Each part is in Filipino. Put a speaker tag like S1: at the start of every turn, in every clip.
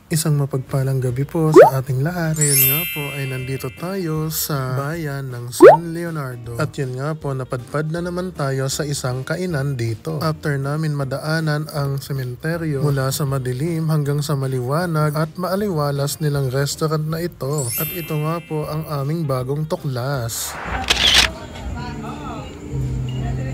S1: Isang mapagpalang gabi po sa ating lahat. Ngayon nga po ay nandito tayo sa bayan ng San Leonardo. At yun nga po, napadpad na naman tayo sa isang kainan dito. After namin madaanan ang sementeryo mula sa madilim hanggang sa maliwanag at maaliwalas nilang restaurant na ito. At ito nga po ang aming bagong tuklas.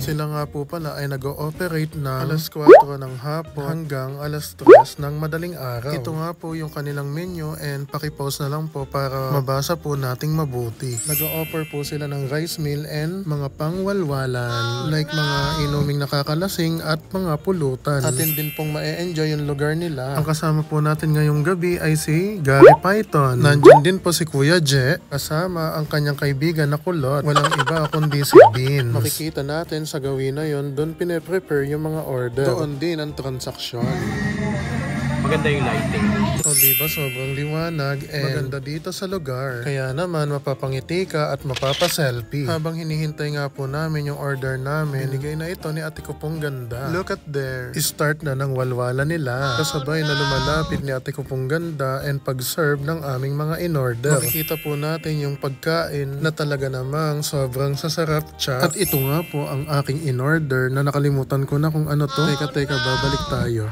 S1: Sila nga po pala ay nag-ooperate na alas 4 ng hapon hanggang alas 3 ng madaling araw. Ito nga po yung kanilang menu and pakipost na lang po para mabasa po nating mabuti. Nag-o-offer po sila ng rice meal and mga pangwalwalan like mga inuming nakakalasing at mga pulutan. Atin din pong ma-enjoy yung lugar nila. Ang kasama po natin ngayong gabi ay si Gary Python. Nandyan din po si Kuya Je kasama ang kanyang kaibigan na kulot. Walang iba kundi si Beans. Makikita natin sa gawin na yun, doon pine-prepare yung mga order. Doon din ang transaksyon.
S2: Maganda yung lighting.
S1: O diba, sobrang liwanag and maganda dito sa lugar. Kaya naman mapapangiti ka at mapapaselfie. Habang hinihintay nga po namin yung order namin, binigay na ito ni ate ko pong ganda. Look at there. Start na ng walwala nila. Kasabay na lumalapit ni ate ko pong ganda and pag-serve ng aming mga in-order. Makikita po natin yung pagkain na talaga namang sobrang sasarap siya. At ito nga po ang aking in-order na nakalimutan ko na kung ano to. Teka, babalik tayo.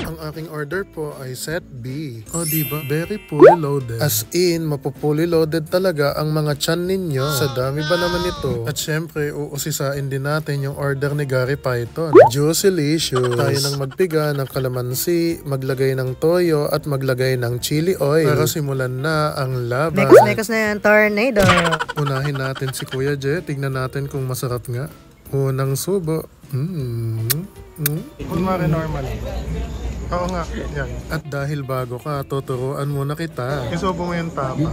S1: Ang aking order po ay set B. O diba, very fully loaded. As in, mapupully loaded talaga ang mga tiyan ninyo. Sa dami ba naman ito? At syempre, uusisain din natin yung order ni Gary Python. Juicylicious. Tayo nang magpiga ng kalamansi, maglagay ng toyo at maglagay ng chili oil para simulan na ang laban.
S3: Next na yan, tornado.
S1: Unahin natin si Kuya Je. Tignan natin kung masarap nga. Unang subo. Kunwari normal. Oo nga, yan. At dahil bago ka, tuturuan muna kita. Isubo mo yung tama.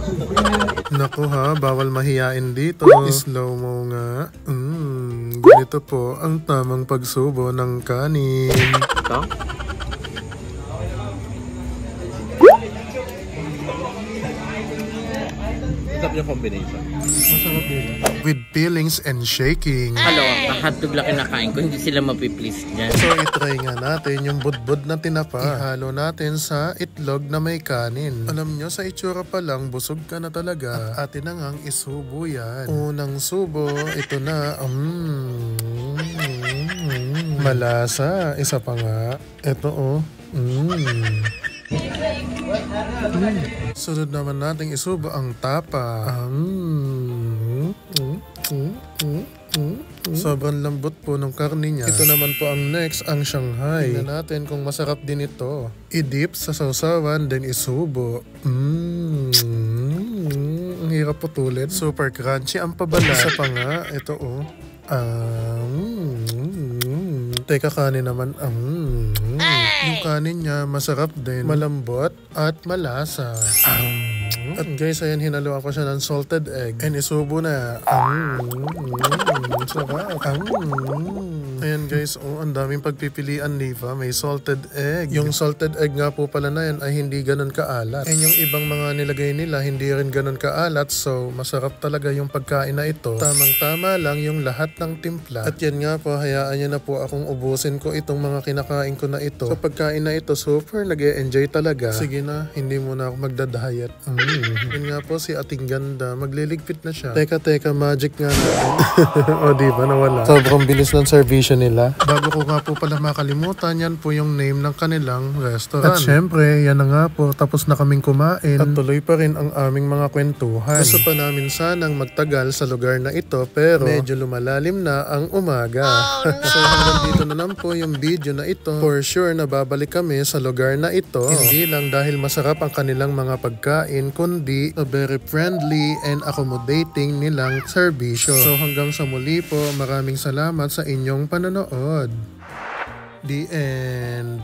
S1: Naku ha, bawal mahiyain dito. Slow mo nga. Ganito po ang tamang pagsubo ng kanin.
S2: Ito? Masarap yung combination.
S1: Masarap din. With peelings and shaking.
S4: Hello, hotdog lang kinakain ko, hindi sila mapiplease dyan.
S1: So itry nga natin yung budbud na tinapa. Ihalo natin sa itlog na may kanin. Alam nyo, sa itsura pa lang, busog ka na talaga. At atin na ngang isubo yan. Unang subo, ito na. Malasa. Isa pa nga. Ito oh. Sunod naman nating isubo ang tapa. Sobrang lambot po ng karne niya. Ito naman po ang next, ang Shanghai. Tingnan natin kung masarap din ito. I-dip sa sausawan, then isubo. Ang hirap putulin. Super crunchy ang pabala. Isa pa nga, ito oh. Teka, kanin naman. Yung kanin niya masarap din, malambot at malasa. At guys, ayan, hinaluan ko siya ng salted egg and isubo na. Sarap. Ayan guys, oh, ang daming pagpipilian, Liva. May salted egg. Yung salted egg nga po pala na yan ay hindi ganun kaalat. And yung ibang mga nilagay nila, hindi rin ganun kaalat. So, masarap talaga yung pagkain na ito. Tamang-tama lang yung lahat ng timpla. At yan nga po, hayaan nyo na po akong ubusin ko itong mga kinakain ko na ito. Sa pagkain na ito, super nag-e-enjoy talaga. Sige na, hindi muna ako magda-diet. Yun nga po, si ating ganda. Magliligpit na siya. Teka, magic nga natin. O diba, nawala. Sobrang bilis ng servisyo nila. Bago ko nga po pala makalimutan, yan po yung name ng kanilang restaurant. At syempre, yan na nga po, tapos na kaming kumain. At tuloy pa rin ang aming mga kwentuhan. Gusto pa namin sanang magtagal sa lugar na ito, pero medyo lumalalim na ang umaga. So hanggang dito na lang po yung video na ito. For sure na babalik kami sa lugar na ito. Hindi lang dahil masarap ang kanilang mga pagkain, kundi very friendly and accommodating nilang serbisyo. So hanggang sa muli po, maraming salamat sa inyong panonood. The end.